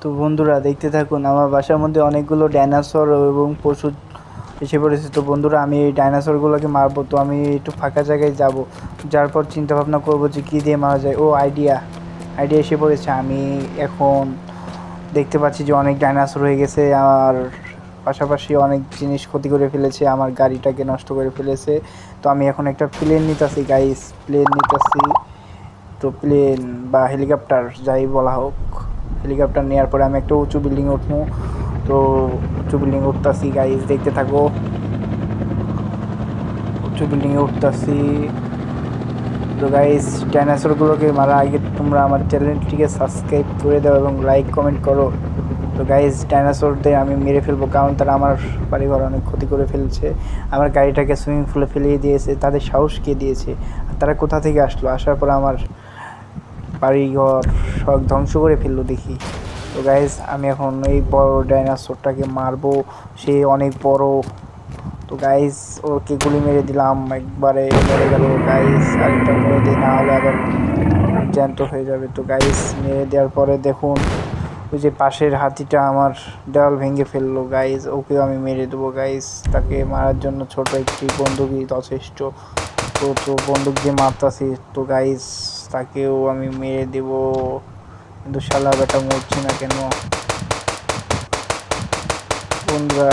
তো বন্ধুরা দেখতে থাকুন, আমার বাসার মধ্যে অনেকগুলো ডাইনোসর এবং পশু এসে পড়েছে। তো বন্ধুরা আমি এই ডাইনোসরগুলোকে মারবো। তো আমি একটু ফাঁকা জায়গায় যাব, যার পর চিন্তা ভাবনা করবো যে কী দিয়ে মারা যায়। ও আইডিয়া এসে পড়েছে। আমি এখন দেখতে পাচ্ছি যে অনেক ডাইনোসর হয়ে গেছে, আর পাশাপাশি অনেক জিনিস ক্ষতি করে ফেলেছে, আমার গাড়িটাকে নষ্ট করে ফেলেছে। তো আমি এখন একটা প্লেন নিতেছি গাইস, প্লেন নিতেছি। তো প্লেন বা হেলিকপ্টার যাই বলা হোক, হেলিকপ্টার নেওয়ার পরে আমি একটা উঁচু বিল্ডিংয়ে উঠবো। তো উঁচু বিল্ডিংয়ে উঠতেছি গাইজ, দেখতে থাকো। উঁচু বিল্ডিংয়ে উঠতেছি। তো গাইজ ডাইনোসরগুলোকে মারা আগে তোমরা আমার চ্যানেলটিকে সাবস্ক্রাইব করে দাও এবং লাইক কমেন্ট করো। তো গাইজ ডাইনোসরদের আমি মেরে ফেলবো, কারণ তারা আমার বাড়িঘর অনেক ক্ষতি করে ফেলছে, আমার গাড়িটাকে সুইমিং পুলে ফেলিয়ে দিয়েছে। তাদের সাহস কে দিয়েছে? আর তারা কোথা থেকে আসলো? আসার পর আমার বাড়িঘর সব ধ্বংস করে ফেললো দেখি। তো গাইজ আমি এখন এই বড় ডাইনোসরটাকে মারবো, সে অনেক বড়। তো গাইজ ওকে গুলি মেরে দিলাম, একবারে মরে গেল গাইজ। আরেকটা মেরে দিই, না হলে আবার জ্যান্ত হয়ে যাবে। তো গাইজ মেরে দেওয়ার পরে দেখুন, ওই যে পাশের হাতিটা আমার দেওয়াল ভেঙে ফেললো গাইজ, ওকেও আমি মেরে দেবো গাইজ। তাকে মারার জন্য ছোট একটি বন্দুকই যথেষ্ট। তো বন্দুক দিয়ে মারতাছি। তো গাইজ তাকেও আমি মেরে দেব, কিন্তু শালা বেটা মরছে না কেন? বন্ধুরা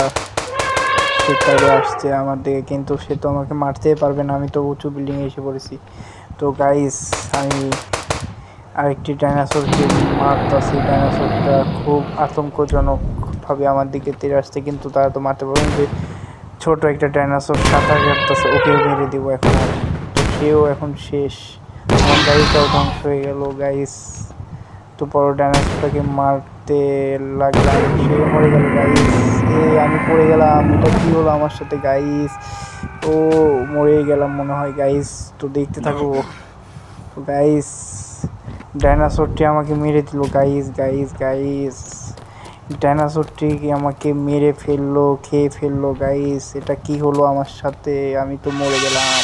সে চলে আসছে আমার দিকে, কিন্তু সে তো আমাকে মারতেই পারবে না, আমি তো উঁচু বিল্ডিংয়ে এসে পড়েছি। তো গাইজ আমি আরেকটি ডাইনোসরকে মারতাছি। ডাইনোসরটা খুব আতঙ্কজনকভাবে আমার দিকে তেড়ে আসছে, কিন্তু তারা তো মারতে পারবেন যে ছোট একটা ডাইনোসর সাঁতার কাটতেছে, ওকেও মেরে দেবো এখন। তো সেও এখন শেষ, আমার গাড়িটাও ধ্বংস হয়ে গেল গাইস। তো বড় ডাইনোসরটাকে মারতে লাগলাম, সে মরে গেল গাইস। আমি পড়ে গেলাম, এটা কি হলো আমার সাথে গাইস? ও মরে গেলাম মনে হয় গাইস। তো দেখতে থাকো। তো গাইস ডাইনোসরটি আমাকে মেরে দিল গাইস, গাইস গাইস ডাইনোসরটি আমাকে মেরে ফেললো, খেয়ে ফেললো গাইস। এটা কি হলো আমার সাথে? আমি তো মরে গেলাম।